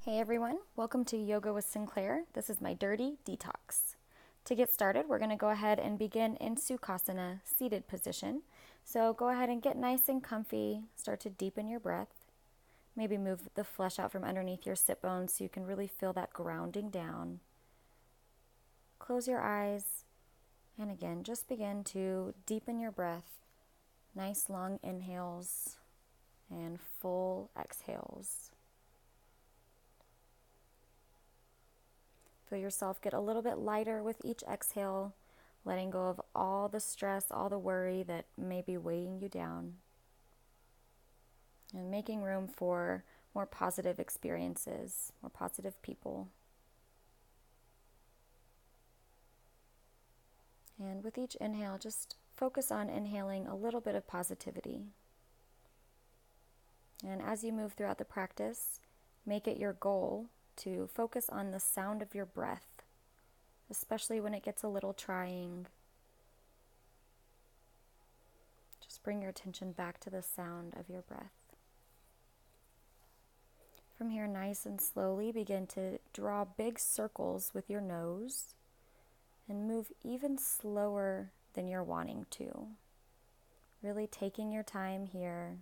Hey everyone, welcome to Yoga with Sinclair. This is my dirty detox. To get started, we're going to go ahead and begin in Sukhasana, seated position. So go ahead and get nice and comfy, start to deepen your breath. Maybe move the flesh out from underneath your sit bones so you can really feel that grounding down. Close your eyes, and again, just begin to deepen your breath. Nice long inhales and full exhales. Feel yourself get a little bit lighter with each exhale, letting go of all the stress, all the worry that may be weighing you down, and making room for more positive experiences, more positive people. And with each inhale, just focus on inhaling a little bit of positivity. And as you move throughout the practice, make it your goal to focus on the sound of your breath, especially when it gets a little trying. Just bring your attention back to the sound of your breath. From here, nice and slowly begin to draw big circles with your nose and move even slower than you're wanting to. Really taking your time here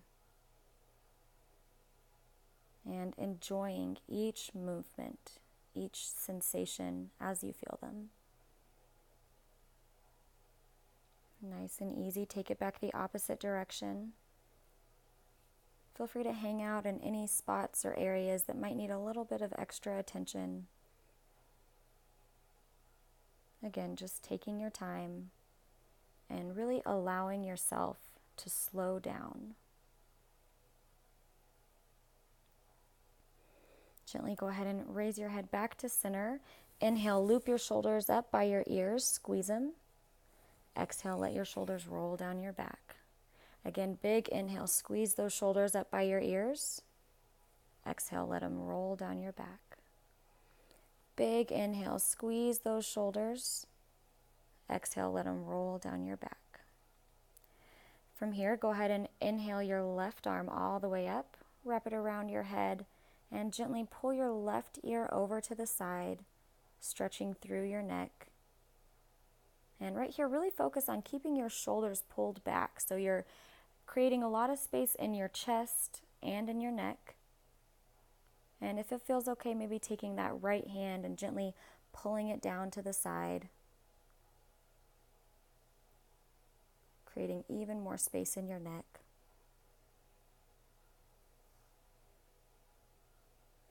and enjoying each movement, each sensation as you feel them. Nice and easy, take it back the opposite direction. Feel free to hang out in any spots or areas that might need a little bit of extra attention. Again, just taking your time and really allowing yourself to slow down. Gently go ahead and raise your head back to center. Inhale, loop your shoulders up by your ears, squeeze them. Exhale, let your shoulders roll down your back. Again, big inhale, squeeze those shoulders up by your ears. Exhale, let them roll down your back. Big inhale, squeeze those shoulders. Exhale, let them roll down your back. From here, go ahead and inhale your left arm all the way up, wrap it around your head, and gently pull your left ear over to the side, stretching through your neck. And right here, really focus on keeping your shoulders pulled back. So you're creating a lot of space in your chest and in your neck. And if it feels okay, maybe taking that right hand and gently pulling it down to the side, creating even more space in your neck.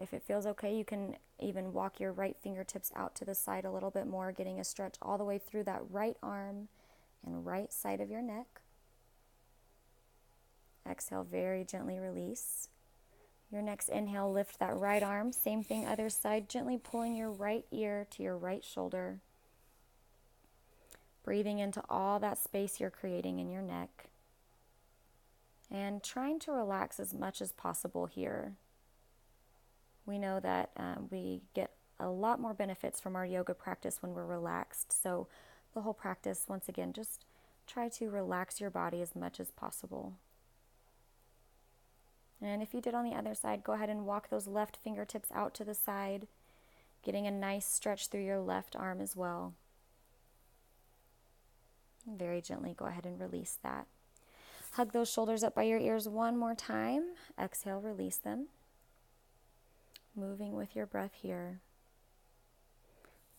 If it feels okay, you can even walk your right fingertips out to the side a little bit more, getting a stretch all the way through that right arm and right side of your neck. Exhale, very gently release. Your next inhale, lift that right arm. Same thing, other side, gently pulling your right ear to your right shoulder. Breathing into all that space you're creating in your neck. And trying to relax as much as possible here. We know that we get a lot more benefits from our yoga practice when we're relaxed. So the whole practice, once again, just try to relax your body as much as possible. And if you did on the other side, go ahead and walk those left fingertips out to the side, getting a nice stretch through your left arm as well. And very gently go ahead and release that. Hug those shoulders up by your ears one more time. Exhale, release them. Moving with your breath here.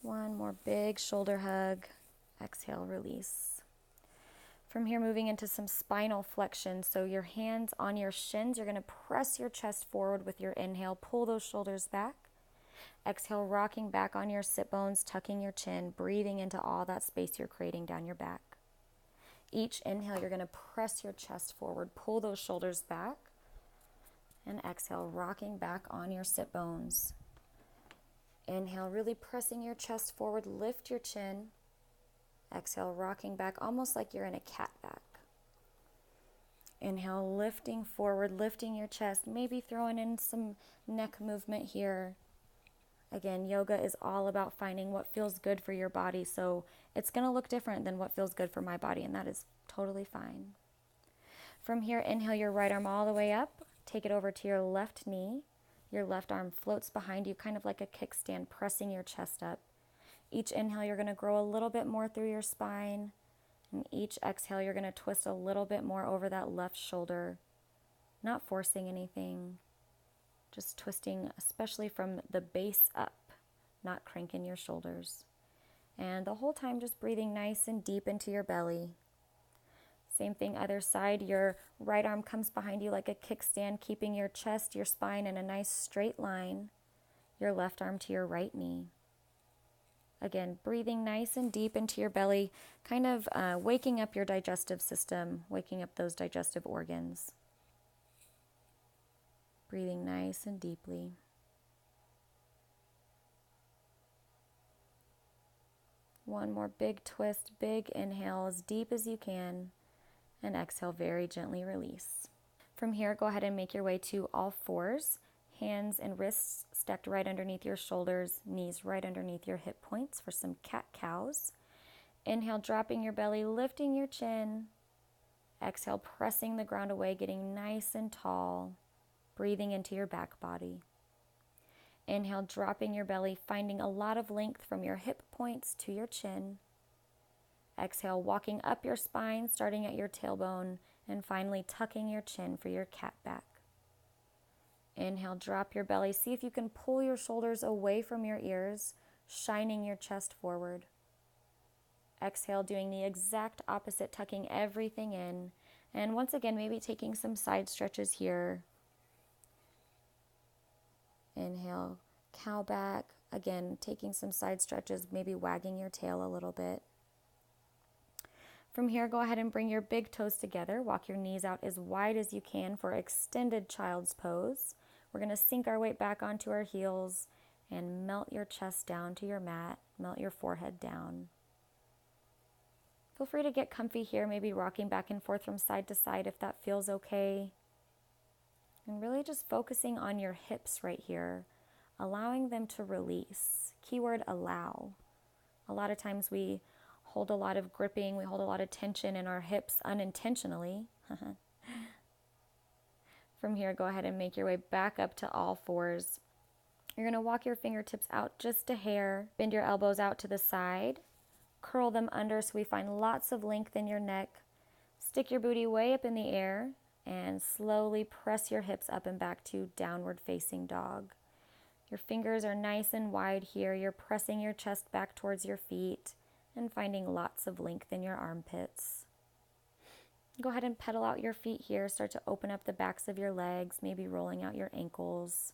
One more big shoulder hug. Exhale, release. From here, moving into some spinal flexion. So your hands on your shins, you're going to press your chest forward with your inhale. Pull those shoulders back. Exhale, rocking back on your sit bones, tucking your chin, breathing into all that space you're creating down your back. Each inhale, you're going to press your chest forward. Pull those shoulders back. And exhale, rocking back on your sit bones. Inhale, really pressing your chest forward, lift your chin. Exhale, rocking back, almost like you're in a cat back. Inhale, lifting forward, lifting your chest, maybe throwing in some neck movement here. Again, yoga is all about finding what feels good for your body, so it's going to look different than what feels good for my body, and that is totally fine. From here, inhale your right arm all the way up. Take it over to your left knee. Your left arm floats behind you, kind of like a kickstand, pressing your chest up. Each inhale, you're going to grow a little bit more through your spine. And each exhale, you're going to twist a little bit more over that left shoulder, not forcing anything, just twisting, especially from the base up, not cranking your shoulders. And the whole time, just breathing nice and deep into your belly. Same thing, other side. Your right arm comes behind you like a kickstand, keeping your chest, your spine in a nice straight line. Your left arm to your right knee. Again, breathing nice and deep into your belly, kind of waking up your digestive system, waking up those digestive organs. Breathing nice and deeply. One more big twist, big inhale, as deep as you can, and exhale, very gently release. From here, go ahead and make your way to all fours. Hands and wrists stacked right underneath your shoulders, knees right underneath your hip points for some cat-cows. Inhale, dropping your belly, lifting your chin. Exhale, pressing the ground away, getting nice and tall, breathing into your back body. Inhale, dropping your belly, finding a lot of length from your hip points to your chin. Exhale, walking up your spine, starting at your tailbone, and finally tucking your chin for your cat back. Inhale, drop your belly. See if you can pull your shoulders away from your ears, shining your chest forward. Exhale, doing the exact opposite, tucking everything in. And once again, maybe taking some side stretches here. Inhale, cow back. Again, taking some side stretches, maybe wagging your tail a little bit. From here, go ahead and bring your big toes together. Walk your knees out as wide as you can for extended child's pose. We're going to sink our weight back onto our heels and melt your chest down to your mat. Melt your forehead down. Feel free to get comfy here, maybe rocking back and forth from side to side if that feels okay. And really just focusing on your hips right here, allowing them to release. Keyword allow. A lot of times we hold a lot of gripping, we hold a lot of tension in our hips unintentionally. From here, go ahead and make your way back up to all fours. You're going to walk your fingertips out just a hair, bend your elbows out to the side, curl them under so we find lots of length in your neck. Stick your booty way up in the air and slowly press your hips up and back to downward facing dog. Your fingers are nice and wide here. You're pressing your chest back towards your feet and finding lots of length in your armpits. Go ahead and pedal out your feet here. Start to open up the backs of your legs, maybe rolling out your ankles.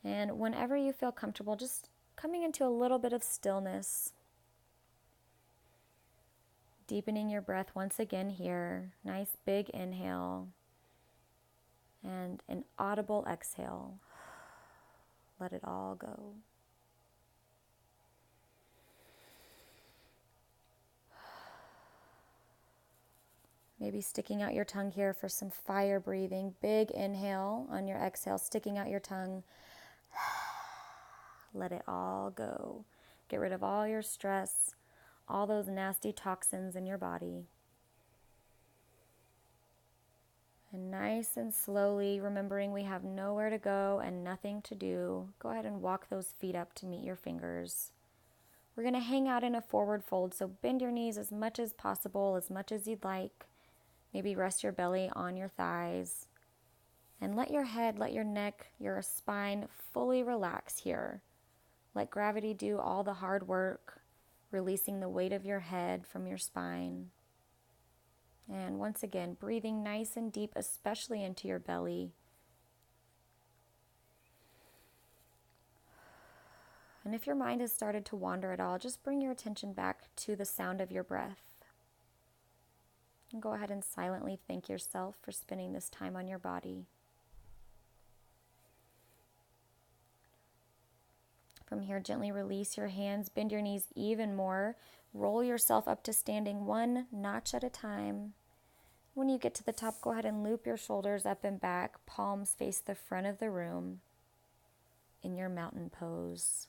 And whenever you feel comfortable, just coming into a little bit of stillness. Deepening your breath once again here. Nice big inhale and an audible exhale. Let it all go. Maybe sticking out your tongue here for some fire breathing. Big inhale on your exhale, sticking out your tongue. Let it all go. Get rid of all your stress, all those nasty toxins in your body. And nice and slowly, remembering we have nowhere to go and nothing to do, go ahead and walk those feet up to meet your fingers. We're going to hang out in a forward fold, so bend your knees as much as possible, as much as you'd like. Maybe rest your belly on your thighs. And let your head, let your neck, your spine fully relax here. Let gravity do all the hard work, releasing the weight of your head from your spine. And once again, breathing nice and deep, especially into your belly. And if your mind has started to wander at all, just bring your attention back to the sound of your breath. And go ahead and silently thank yourself for spending this time on your body. From here, gently release your hands, bend your knees even more. Roll yourself up to standing one notch at a time. When you get to the top, go ahead and loop your shoulders up and back. Palms face the front of the room in your mountain pose.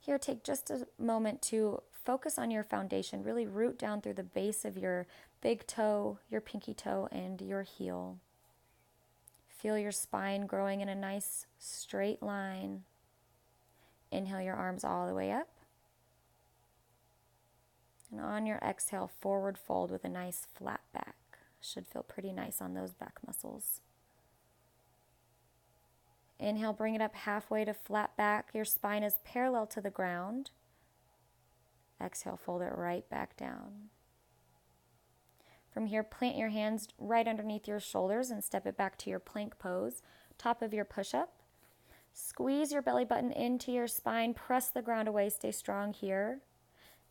Here, take just a moment to focus on your foundation. Really root down through the base of your big toe, your pinky toe, and your heel. Feel your spine growing in a nice straight line. Inhale your arms all the way up. And on your exhale, forward fold with a nice flat back. Should feel pretty nice on those back muscles. Inhale, bring it up halfway to flat back. Your spine is parallel to the ground. Exhale, fold it right back down. From here, plant your hands right underneath your shoulders and step it back to your plank pose, top of your push-up. Squeeze your belly button into your spine, press the ground away, stay strong here.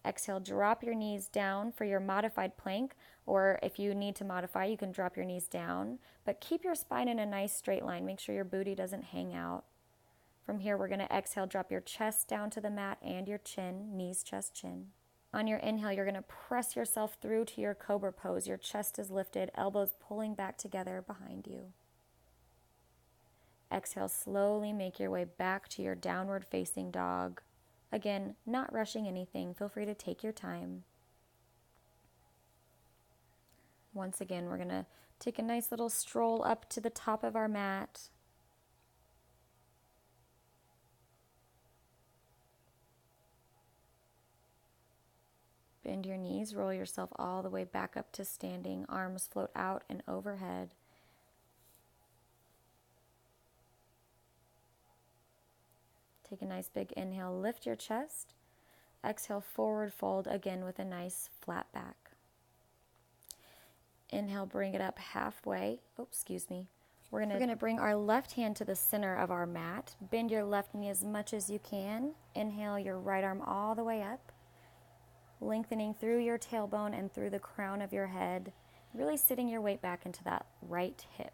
Exhale, drop your knees down for your modified plank, or if you need to modify, you can drop your knees down, but keep your spine in a nice straight line. Make sure your booty doesn't hang out. From here, we're going to exhale, drop your chest down to the mat and your chin, knees, chest, chin. On your inhale, you're going to press yourself through to your cobra pose. Your chest is lifted, elbows pulling back together behind you. Exhale, slowly make your way back to your downward facing dog. Again, not rushing anything. Feel free to take your time. Once again, we're going to take a nice little stroll up to the top of our mat. Bend your knees, roll yourself all the way back up to standing. Arms float out and overhead. Take a nice big inhale, lift your chest. Exhale, forward fold again with a nice flat back. Inhale, bring it up halfway. We're going to bring our left hand to the center of our mat. Bend your left knee as much as you can. Inhale your right arm all the way up, lengthening through your tailbone and through the crown of your head, really sitting your weight back into that right hip.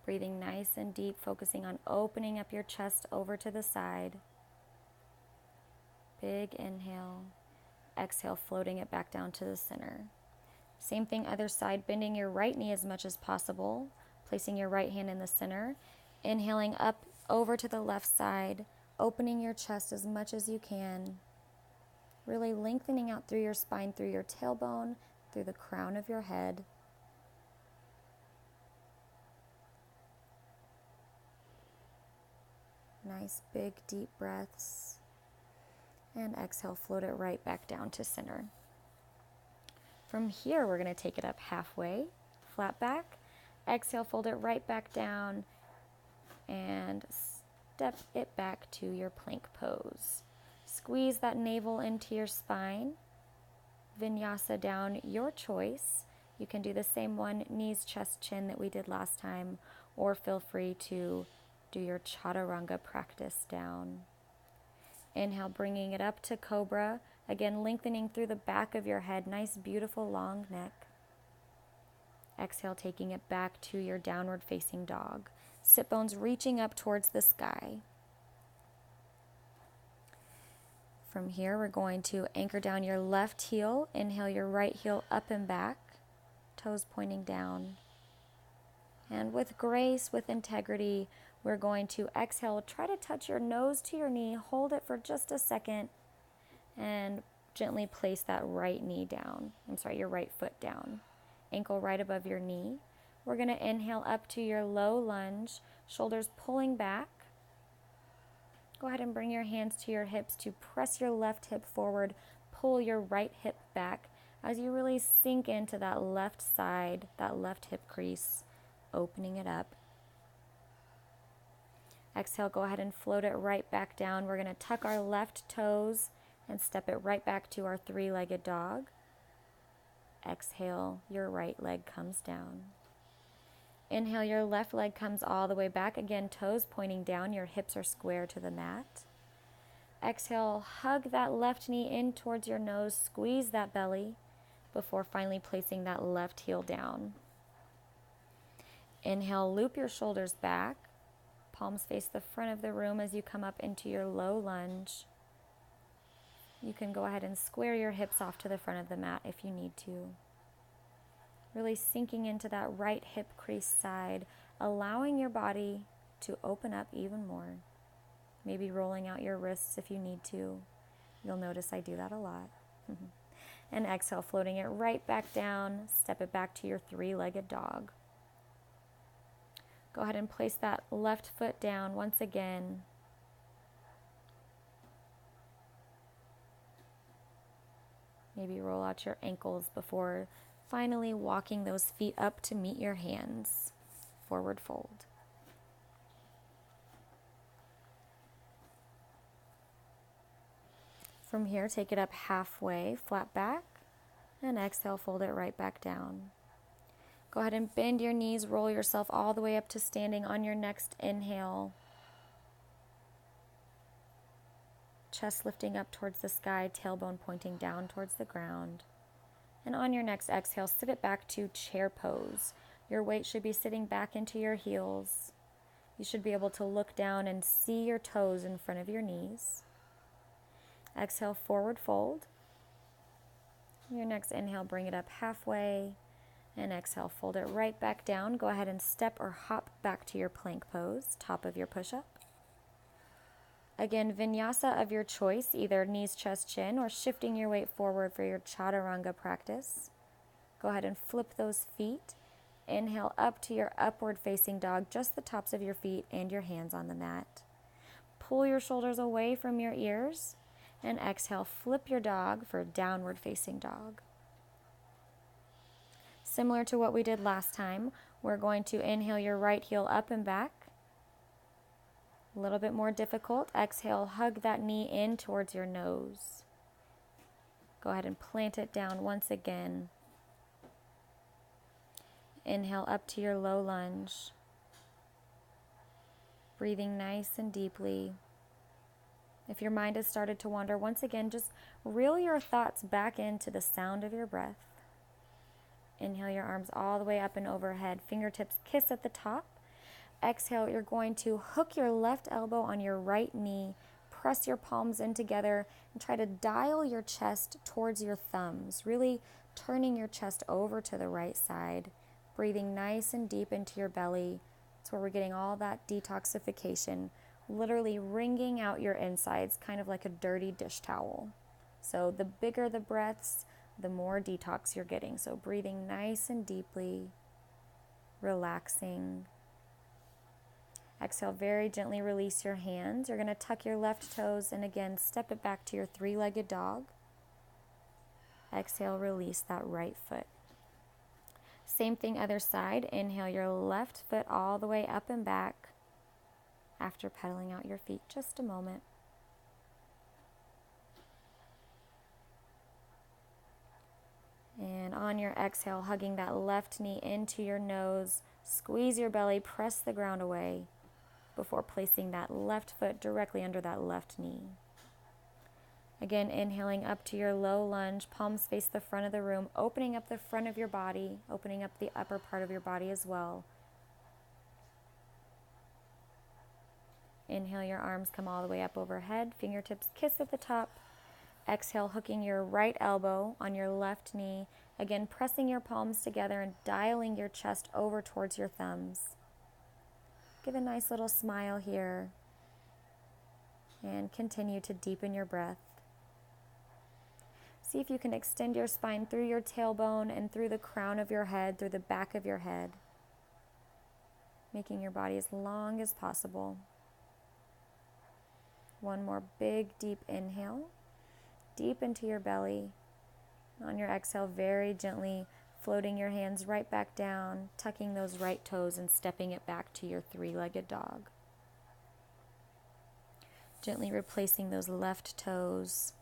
Breathing nice and deep, focusing on opening up your chest over to the side. Big inhale. Exhale, floating it back down to the center. Same thing, other side, bending your right knee as much as possible, placing your right hand in the center. Inhaling up over to the left side, opening your chest as much as you can. Really lengthening out through your spine, through your tailbone, through the crown of your head. Nice big deep breaths. And exhale, float it right back down to center. From here, we're going to take it up halfway, flat back. Exhale, fold it right back down and step it back to your plank pose. Squeeze that navel into your spine. Vinyasa down, your choice. You can do the same one, knees, chest, chin that we did last time, or feel free to do your chaturanga practice down. Inhale, bringing it up to cobra. Again, lengthening through the back of your head. Nice, beautiful, long neck. Exhale, taking it back to your downward facing dog. Sit bones reaching up towards the sky. From here, we're going to anchor down your left heel. Inhale your right heel up and back. Toes pointing down. And with grace, with integrity, we're going to exhale. Try to touch your nose to your knee. Hold it for just a second. And gently place that right knee down. Your right foot down. Ankle right above your knee. We're going to inhale up to your low lunge. Shoulders pulling back. Go ahead and bring your hands to your hips to press your left hip forward. Pull your right hip back as you really sink into that left side, that left hip crease, opening it up. Exhale, go ahead and float it right back down. We're going to tuck our left toes and step it right back to our three-legged dog. Exhale, your right leg comes down. Inhale, your left leg comes all the way back. Again, toes pointing down, your hips are square to the mat. Exhale, hug that left knee in towards your nose, squeeze that belly before finally placing that left heel down. Inhale, loop your shoulders back. Palms face the front of the room as you come up into your low lunge. You can go ahead and square your hips off to the front of the mat if you need to. Really sinking into that right hip crease side, allowing your body to open up even more. Maybe rolling out your wrists if you need to. You'll notice I do that a lot. And exhale, floating it right back down. Step it back to your three-legged dog. Go ahead and place that left foot down once again. Maybe roll out your ankles before finally walking those feet up to meet your hands. Forward fold. From here, take it up halfway, flat back, and exhale, fold it right back down. Go ahead and bend your knees, roll yourself all the way up to standing on your next inhale. Chest lifting up towards the sky, tailbone pointing down towards the ground. And on your next exhale, sit it back to chair pose. Your weight should be sitting back into your heels. You should be able to look down and see your toes in front of your knees. Exhale, forward fold. Your next inhale, bring it up halfway. And exhale, fold it right back down. Go ahead and step or hop back to your plank pose, top of your push-up. Again, vinyasa of your choice, either knees, chest, chin, or shifting your weight forward for your chaturanga practice. Go ahead and flip those feet. Inhale up to your upward facing dog, just the tops of your feet and your hands on the mat. Pull your shoulders away from your ears, and exhale, flip your dog for downward facing dog. Similar to what we did last time, we're going to inhale your right heel up and back. A little bit more difficult. Exhale, hug that knee in towards your nose. Go ahead and plant it down once again. Inhale up to your low lunge. Breathing nice and deeply. If your mind has started to wander, once again, just reel your thoughts back into the sound of your breath. Inhale your arms all the way up and overhead. Fingertips kiss at the top. Exhale, you're going to hook your left elbow on your right knee, press your palms in together, and try to dial your chest towards your thumbs, really turning your chest over to the right side, breathing nice and deep into your belly. That's where we're getting all that detoxification, literally wringing out your insides, kind of like a dirty dish towel. So the bigger the breaths, the more detox you're getting. So breathing nice and deeply, relaxing. Exhale, very gently release your hands. You're going to tuck your left toes and again, step it back to your three-legged dog. Exhale, release that right foot. Same thing, other side. Inhale your left foot all the way up and back after pedaling out your feet. Just a moment. And on your exhale, hugging that left knee into your nose, squeeze your belly, press the ground away before placing that left foot directly under that left knee. Again, inhaling up to your low lunge, palms face the front of the room, opening up the front of your body, opening up the upper part of your body as well. Inhale, your arms come all the way up overhead, fingertips kiss at the top. Exhale, hooking your right elbow on your left knee, again pressing your palms together and dialing your chest over towards your thumbs. Give a nice little smile here and continue to deepen your breath. See if you can extend your spine through your tailbone and through the crown of your head, through the back of your head, making your body as long as possible. One more big, deep inhale, deep into your belly. On your exhale, very gently floating your hands right back down, tucking those right toes and stepping it back to your three-legged dog. Gently replacing those left toes,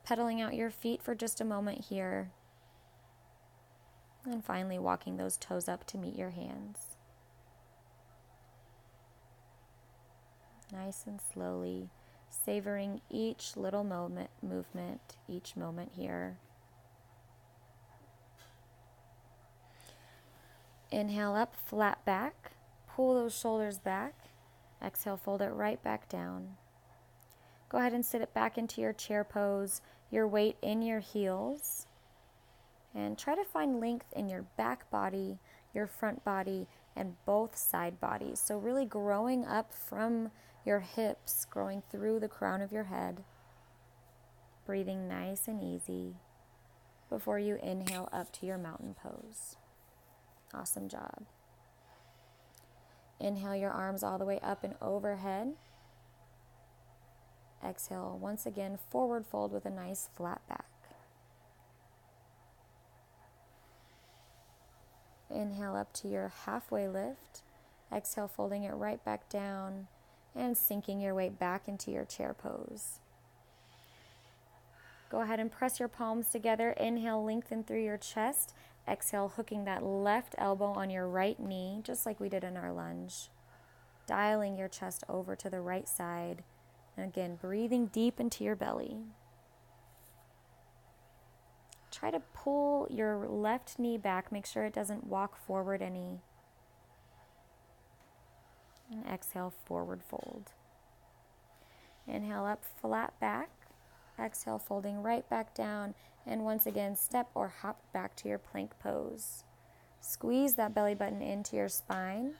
pedaling out your feet for just a moment here, and finally walking those toes up to meet your hands. Nice and slowly, savoring each little movement, each moment here. Inhale up, flat back, pull those shoulders back. Exhale, fold it right back down. Go ahead and sit it back into your chair pose, your weight in your heels. And try to find length in your back body, your front body, and both side bodies. So really growing up from your hips, growing through the crown of your head. Breathing nice and easy before you inhale up to your mountain pose. Awesome job. Inhale your arms all the way up and overhead. Exhale, once again, forward fold with a nice flat back. Inhale up to your halfway lift. Exhale, folding it right back down and sinking your weight back into your chair pose. Go ahead and press your palms together. Inhale, lengthen through your chest. Exhale, hooking that left elbow on your right knee, just like we did in our lunge. Dialing your chest over to the right side. And again, breathing deep into your belly. Try to pull your left knee back. Make sure it doesn't walk forward any. And exhale, forward fold. Inhale up, flat back. Exhale, folding right back down. And once again, step or hop back to your plank pose. Squeeze that belly button into your spine.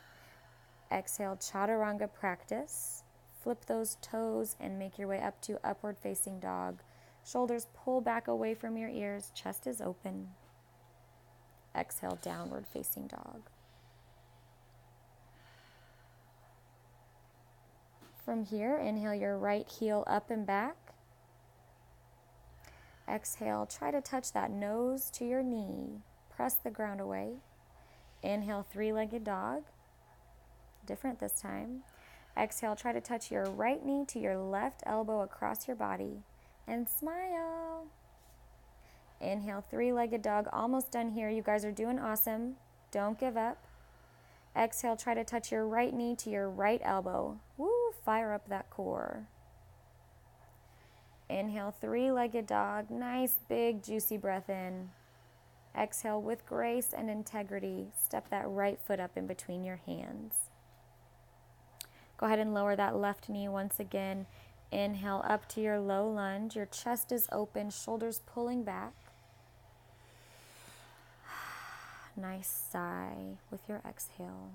Exhale, chaturanga practice. Flip those toes and make your way up to upward facing dog. Shoulders pull back away from your ears. Chest is open. Exhale, downward facing dog. From here, inhale your right heel up and back. Exhale, try to touch that nose to your knee. Press the ground away. Inhale, three-legged dog. Different this time. Exhale, try to touch your right knee to your left elbow across your body. And smile. Inhale, three-legged dog. Almost done here. You guys are doing awesome. Don't give up. Exhale, try to touch your right knee to your right elbow. Woo, fire up that core. Inhale, three-legged dog. Nice, big, juicy breath in. Exhale, with grace and integrity, step that right foot up in between your hands. Go ahead and lower that left knee once again. Inhale up to your low lunge. Your chest is open, shoulders pulling back. Nice sigh with your exhale.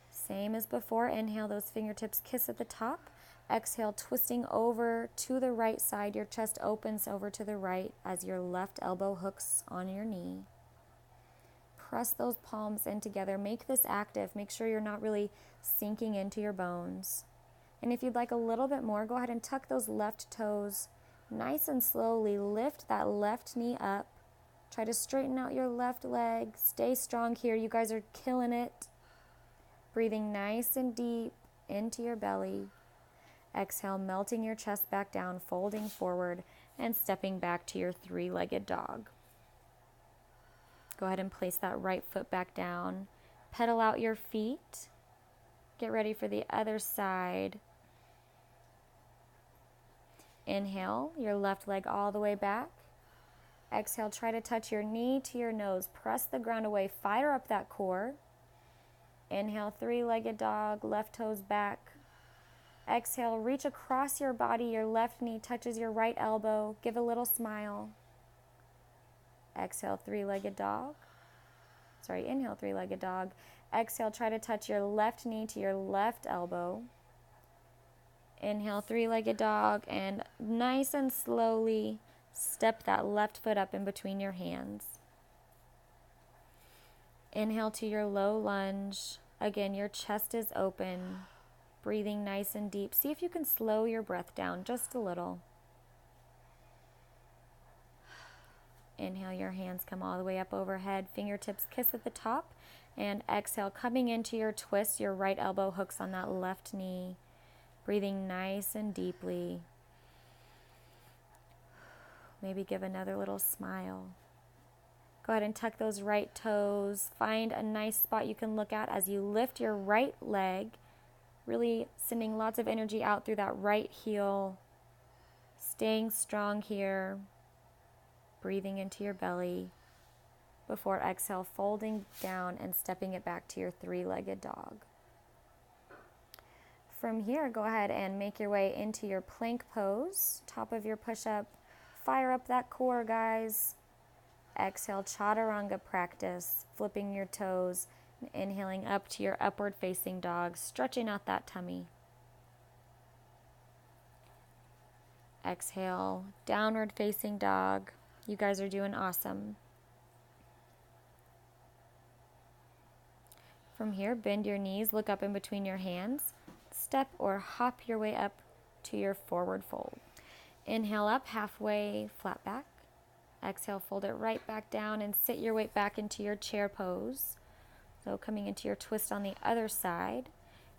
Same as before. Inhale, those fingertips kiss at the top. Exhale, twisting over to the right side. Your chest opens over to the right as your left elbow hooks on your knee. Press those palms in together. Make this active. Make sure you're not really sinking into your bones. And if you'd like a little bit more, go ahead and tuck those left toes. Nice and slowly lift that left knee up. Try to straighten out your left leg. Stay strong here. You guys are killing it. Breathing nice and deep into your belly. Exhale, melting your chest back down, folding forward, and stepping back to your three-legged dog. Go ahead and place that right foot back down. Pedal out your feet. Get ready for the other side. Inhale, your left leg all the way back. Exhale, try to touch your knee to your nose. Press the ground away. Fire up that core. Inhale, three-legged dog, left toes back. Exhale, reach across your body. Your left knee touches your right elbow. Give a little smile. Exhale, three-legged dog. Inhale, three-legged dog. Exhale, try to touch your left knee to your left elbow. Inhale, three-legged dog, and nice and slowly step that left foot up in between your hands. Inhale to your low lunge. Again, your chest is open. Breathing nice and deep. See if you can slow your breath down just a little. Inhale, your hands come all the way up overhead. Fingertips kiss at the top. And exhale, coming into your twist, your right elbow hooks on that left knee. Breathing nice and deeply. Maybe give another little smile. Go ahead and tuck those right toes. Find a nice spot you can look at as you lift your right leg. Really sending lots of energy out through that right heel. Staying strong here. Breathing into your belly. Before exhale, folding down and stepping it back to your three-legged dog. From here, go ahead and make your way into your plank pose. Top of your push-up. Fire up that core, guys. Exhale, chaturanga practice. Flipping your toes. Inhaling up to your upward facing dog, stretching out that tummy. Exhale, downward facing dog. You guys are doing awesome. From here, bend your knees, look up in between your hands, step or hop your way up to your forward fold. Inhale up, halfway, flat back. Exhale, fold it right back down and sit your weight back into your chair pose. So coming into your twist on the other side.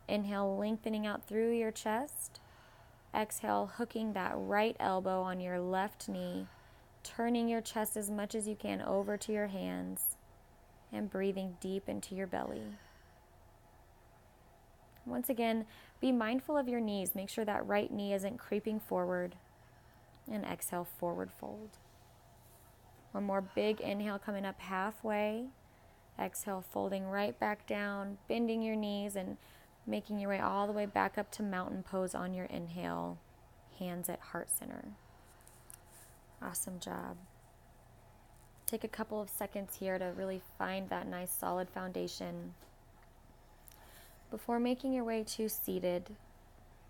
Inhale, lengthening out through your chest. Exhale, hooking that right elbow on your left knee, turning your chest as much as you can over to your hands, and breathing deep into your belly. Once again, be mindful of your knees. Make sure that right knee isn't creeping forward. And exhale, forward fold. One more big inhale coming up halfway. Exhale, folding right back down, bending your knees and making your way all the way back up to mountain pose on your inhale. Hands at heart center. Awesome job. Take a couple of seconds here to really find that nice solid foundation. Before making your way to seated,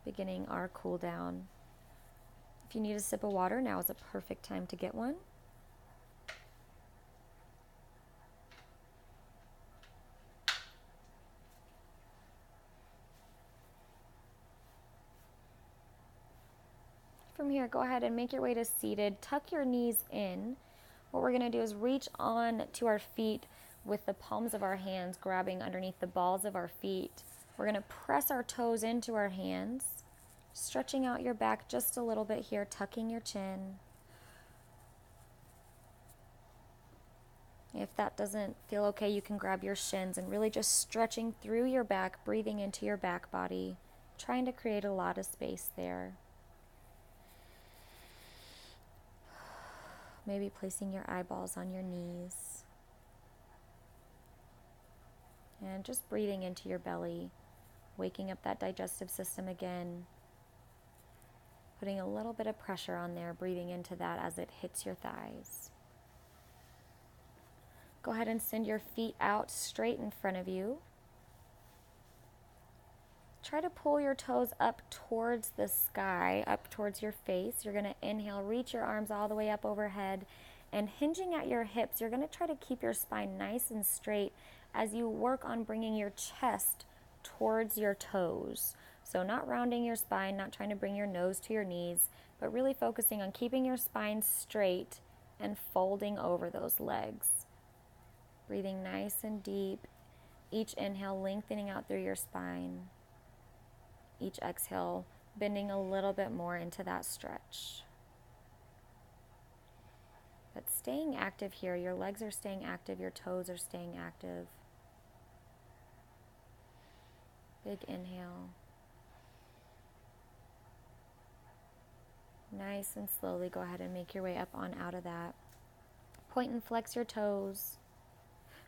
beginning our cool down. If you need a sip of water, now is a perfect time to get one. From here, go ahead and make your way to seated. Tuck your knees in. What we're going to do is reach on to our feet with the palms of our hands grabbing underneath the balls of our feet. We're going to press our toes into our hands, stretching out your back just a little bit here, tucking your chin. If that doesn't feel okay, you can grab your shins and really just stretching through your back, breathing into your back body, trying to create a lot of space there. Maybe placing your eyeballs on your knees. And just breathing into your belly, waking up that digestive system again. Putting a little bit of pressure on there, breathing into that as it hits your thighs. Go ahead and send your feet out straight in front of you. Try to pull your toes up towards the sky, up towards your face. You're going to inhale, reach your arms all the way up overhead, and hinging at your hips, you're going to try to keep your spine nice and straight as you work on bringing your chest towards your toes. So not rounding your spine, not trying to bring your nose to your knees, but really focusing on keeping your spine straight and folding over those legs. Breathing nice and deep. Each inhale, lengthening out through your spine. Each exhale, bending a little bit more into that stretch. But staying active here. Your legs are staying active. Your toes are staying active. Big inhale. Nice and slowly go ahead and make your way up on out of that. Point and flex your toes.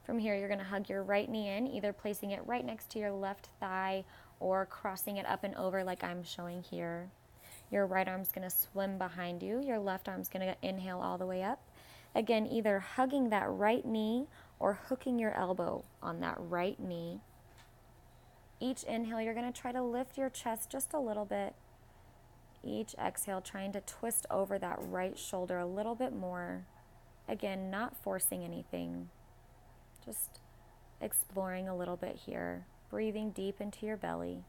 From here, you're going to hug your right knee in, either placing it right next to your left thigh or crossing it up and over like I'm showing here. Your right arm's going to swim behind you. Your left arm's going to inhale all the way up. Again, either hugging that right knee or hooking your elbow on that right knee. Each inhale, you're going to try to lift your chest just a little bit. Each exhale, trying to twist over that right shoulder a little bit more. Again, not forcing anything. Just exploring a little bit here. Breathing deep into your belly.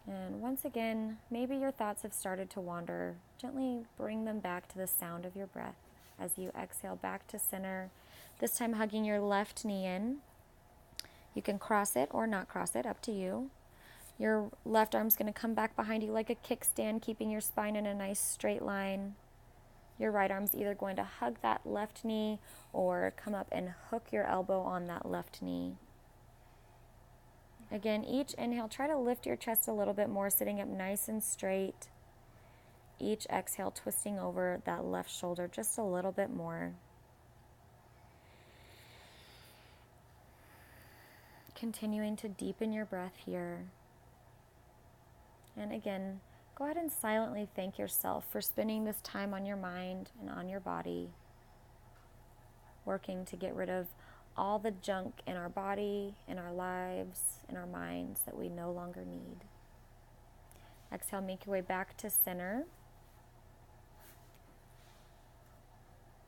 And once again, maybe your thoughts have started to wander. Gently bring them back to the sound of your breath as you exhale back to center. This time hugging your left knee in. You can cross it or not cross it, up to you. Your left arm's going to come back behind you like a kickstand, keeping your spine in a nice straight line. Your right arm's either going to hug that left knee or come up and hook your elbow on that left knee. Again, each inhale, try to lift your chest a little bit more, sitting up nice and straight. Each exhale, twisting over that left shoulder just a little bit more. Continuing to deepen your breath here. And again, go ahead and silently thank yourself for spending this time on your mind and on your body, working to get rid of all the junk in our body, in our lives, in our minds that we no longer need. Exhale, make your way back to center.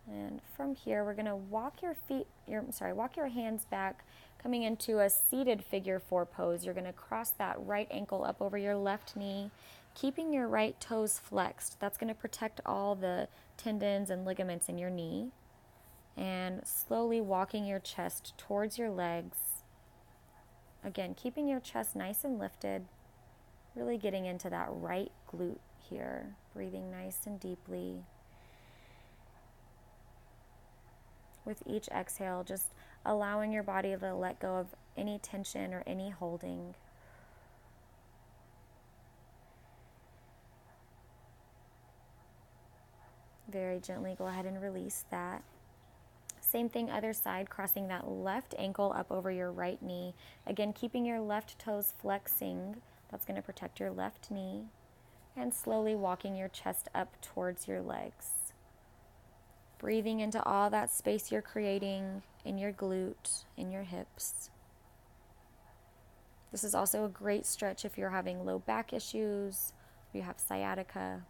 And from here, we're going to walk walk your hands back, coming into a seated figure 4 pose. You're going to cross that right ankle up over your left knee, keeping your right toes flexed. That's going to protect all the tendons and ligaments in your knee. And slowly walking your chest towards your legs. Again, keeping your chest nice and lifted, really getting into that right glute here. Breathing nice and deeply. With each exhale, just allowing your body to let go of any tension or any holding. Very gently go ahead and release that. Same thing, other side, crossing that left ankle up over your right knee. Again, keeping your left toes flexing. That's going to protect your left knee. And slowly walking your chest up towards your legs. Breathing into all that space you're creating in your glute, in your hips. This is also a great stretch if you're having low back issues, or you have sciatica.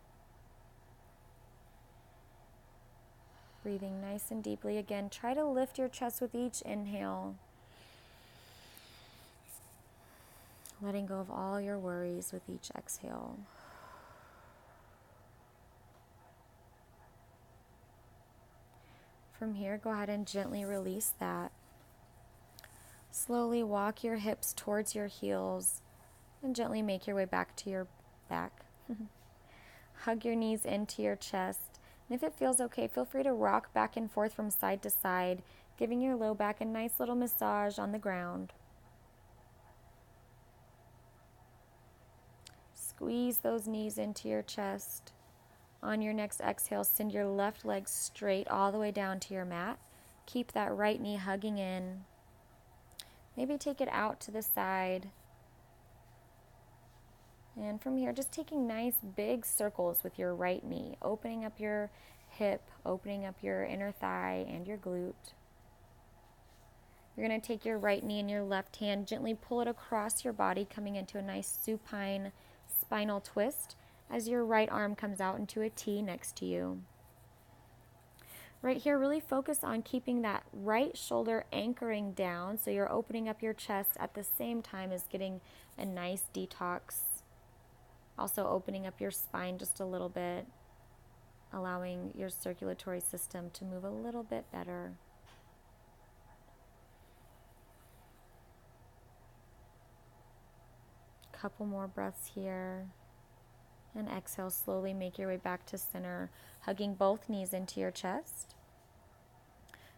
Breathing nice and deeply. Again, try to lift your chest with each inhale. Letting go of all your worries with each exhale. From here, go ahead and gently release that. Slowly walk your hips towards your heels and gently make your way back to your back. Hug your knees into your chest. And if it feels okay, feel free to rock back and forth from side to side, giving your low back a nice little massage on the ground. Squeeze those knees into your chest. On your next exhale, send your left leg straight all the way down to your mat. Keep that right knee hugging in. Maybe take it out to the side. And from here, just taking nice big circles with your right knee, opening up your hip, opening up your inner thigh and your glute. You're going to take your right knee and your left hand, gently pull it across your body, coming into a nice supine spinal twist as your right arm comes out into a T next to you. Right here, really focus on keeping that right shoulder anchoring down so you're opening up your chest at the same time as getting a nice detox. Also opening up your spine just a little bit, allowing your circulatory system to move a little bit better. Couple more breaths here. And exhale, slowly make your way back to center, hugging both knees into your chest.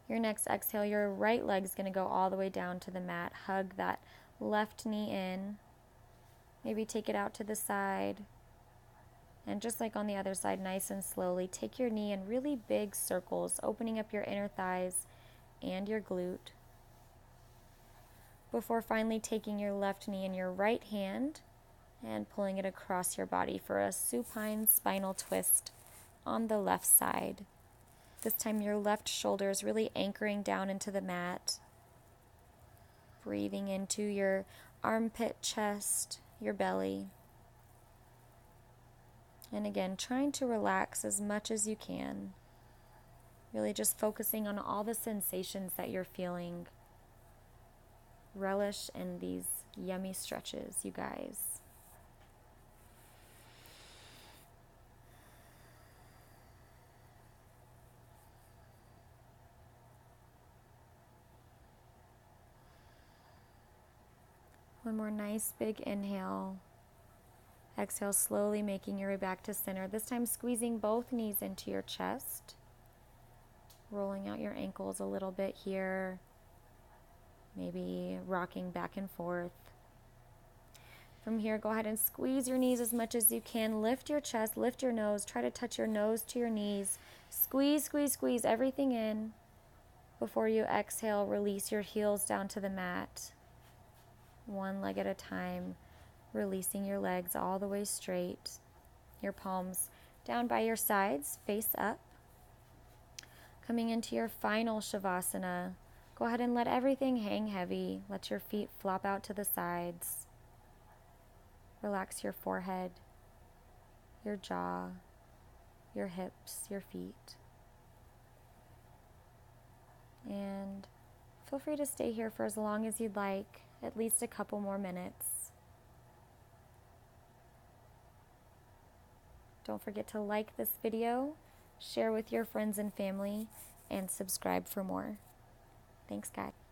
Your next exhale, your right leg is going to go all the way down to the mat. Hug that left knee in. Maybe take it out to the side. And just like on the other side, nice and slowly, take your knee in really big circles, opening up your inner thighs and your glute. Before finally taking your left knee in your right hand and pulling it across your body for a supine spinal twist on the left side. This time your left shoulder is really anchoring down into the mat. Breathing into your armpit, chest, your belly. And again, trying to relax as much as you can. Really just focusing on all the sensations that you're feeling. Relish in these yummy stretches, you guys. One more nice big inhale. Exhale, slowly making your way back to center. This time squeezing both knees into your chest. Rolling out your ankles a little bit here. Maybe rocking back and forth. From here, go ahead and squeeze your knees as much as you can. Lift your chest, lift your nose. Try to touch your nose to your knees. Squeeze, squeeze, squeeze everything in. Before you exhale, release your heels down to the mat. One leg at a time, releasing your legs all the way straight. Your palms down by your sides, face up. Coming into your final Shavasana, go ahead and let everything hang heavy. Let your feet flop out to the sides. Relax your forehead, your jaw, your hips, your feet. And feel free to stay here for as long as you'd like, at least a couple more minutes. Don't forget to like this video, share with your friends and family, and subscribe for more. Thanks, guys.